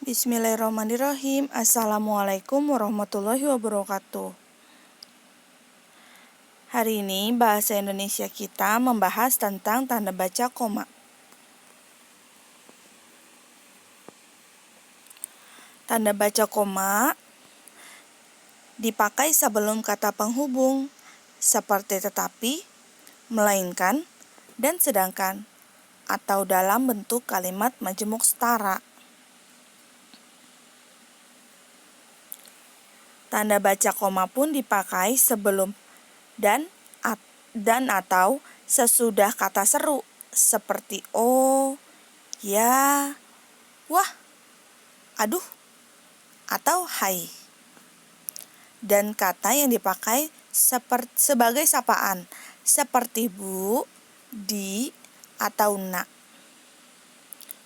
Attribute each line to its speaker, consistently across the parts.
Speaker 1: Bismillahirrahmanirrahim. Assalamualaikum warahmatullahi wabarakatuh. Hari ini bahasa Indonesia kita membahas tentang tanda baca koma. Tanda baca koma dipakai sebelum kata penghubung seperti tetapi, melainkan, dan sedangkan, atau dalam bentuk kalimat majemuk setara. Tanda baca koma pun dipakai sebelum dan atau sesudah kata seru seperti oh, ya, wah, aduh, atau hai. Dan kata yang dipakai sebagai sapaan seperti bu, di, atau nak.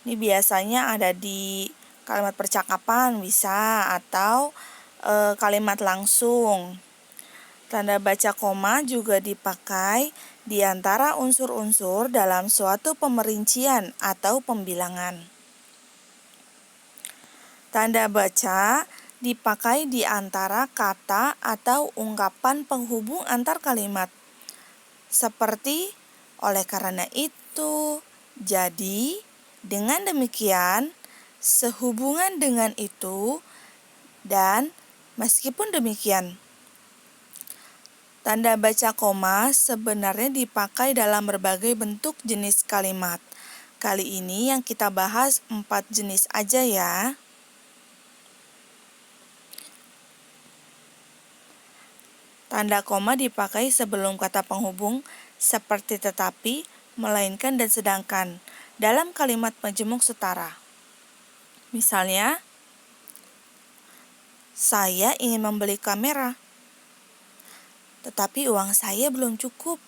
Speaker 1: Ini biasanya ada di kalimat percakapan bisa atau kalimat langsung. Tanda baca koma juga dipakai di antara unsur-unsur dalam suatu pemerincian atau pembilangan. Tanda baca dipakai di antara kata atau ungkapan penghubung antar kalimat. Seperti oleh karena itu, jadi, dengan demikian, sehubungan dengan itu, dan meskipun demikian. Tanda baca koma sebenarnya dipakai dalam berbagai bentuk jenis kalimat. Kali ini yang kita bahas 4 jenis aja ya. Tanda koma dipakai sebelum kata penghubung seperti tetapi, melainkan, dan sedangkan dalam kalimat majemuk setara. Misalnya, saya ingin membeli kamera, tetapi uang saya belum cukup.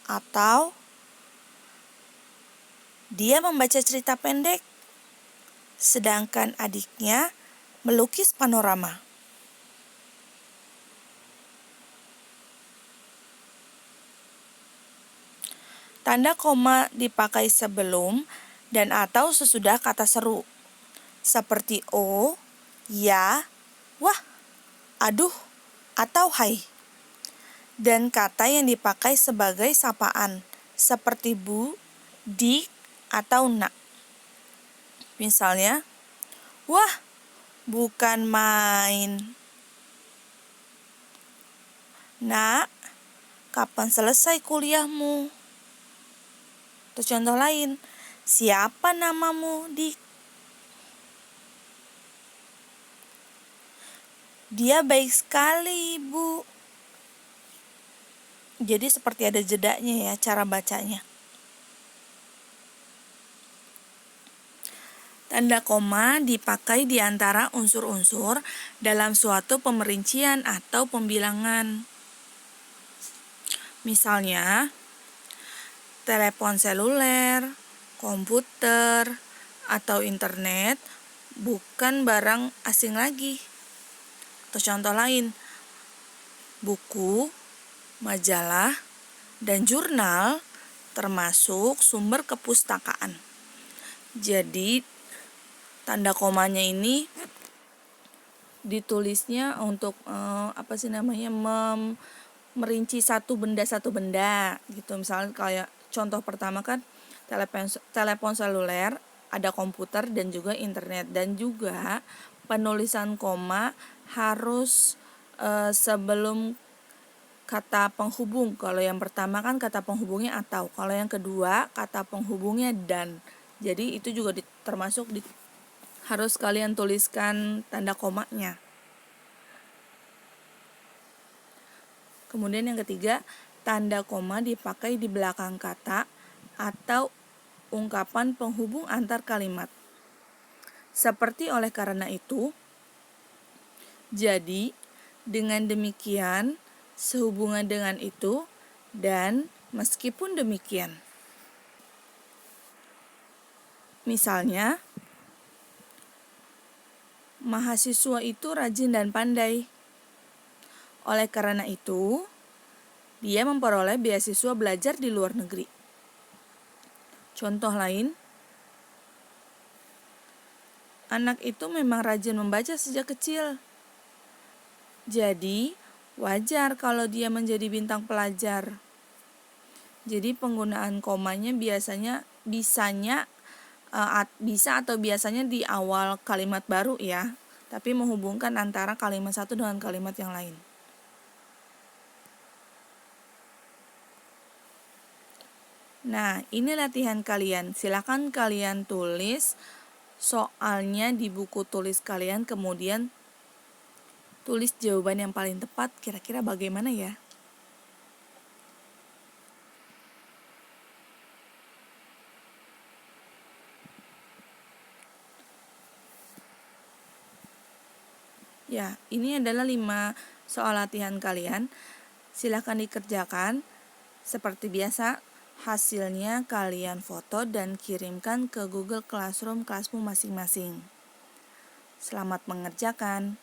Speaker 1: Atau, dia membaca cerita pendek, sedangkan adiknya melukis panorama. Tanda koma dipakai sebelum dan atau sesudah kata seru, seperti oh, ya, wah, aduh, atau hai. Dan kata yang dipakai sebagai sapaan, seperti bu, di, atau nak. Misalnya, wah, bukan main. Nak, kapan selesai kuliahmu? Atau contoh lain, siapa namamu, Dik? Dia baik sekali, Bu. Jadi seperti ada jedanya ya cara bacanya. Tanda koma dipakai di antara unsur-unsur dalam suatu pemerincian atau pembilangan. Misalnya, telepon seluler, komputer, atau internet bukan barang asing lagi. Atau contoh lain, buku, majalah, dan jurnal termasuk sumber kepustakaan. Jadi, tanda komanya ini ditulisnya untuk merinci satu benda gitu. Misalnya kayak contoh pertama kan telepon seluler, ada komputer dan juga internet, dan juga penulisan koma harus sebelum kata penghubung. Kalau yang pertama kan kata penghubungnya atau, kalau yang kedua kata penghubungnya dan. Jadi itu juga termasuk harus kalian tuliskan tanda komanya. Kemudian yang ketiga, tanda koma dipakai di belakang kata atau ungkapan penghubung antar kalimat. Seperti oleh karena itu, jadi, dengan demikian, sehubungan dengan itu, dan meskipun demikian. Misalnya, mahasiswa itu rajin dan pandai. Oleh karena itu, dia memperoleh beasiswa belajar di luar negeri. Contoh lain, Anak itu memang rajin membaca sejak kecil. Jadi, wajar kalau dia menjadi bintang pelajar. Jadi penggunaan komanya bisa atau biasanya di awal kalimat baru ya, tapi menghubungkan antara kalimat satu dengan kalimat yang lain. Nah, ini latihan kalian. Silakan kalian tulis soalnya di buku tulis kalian, kemudian tulis jawaban yang paling tepat. Kira-kira bagaimana ya? Ya, ini adalah 5 soal latihan kalian. Silakan dikerjakan. Seperti biasa, hasilnya kalian foto dan kirimkan ke Google Classroom kelasmu masing-masing. Selamat mengerjakan.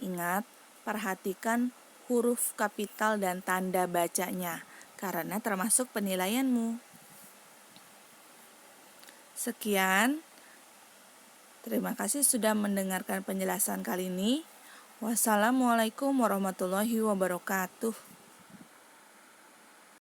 Speaker 1: Ingat, perhatikan huruf kapital dan tanda bacanya, karena termasuk penilaianmu. Sekian. Terima kasih sudah mendengarkan penjelasan kali ini. Wassalamualaikum warahmatullahi wabarakatuh.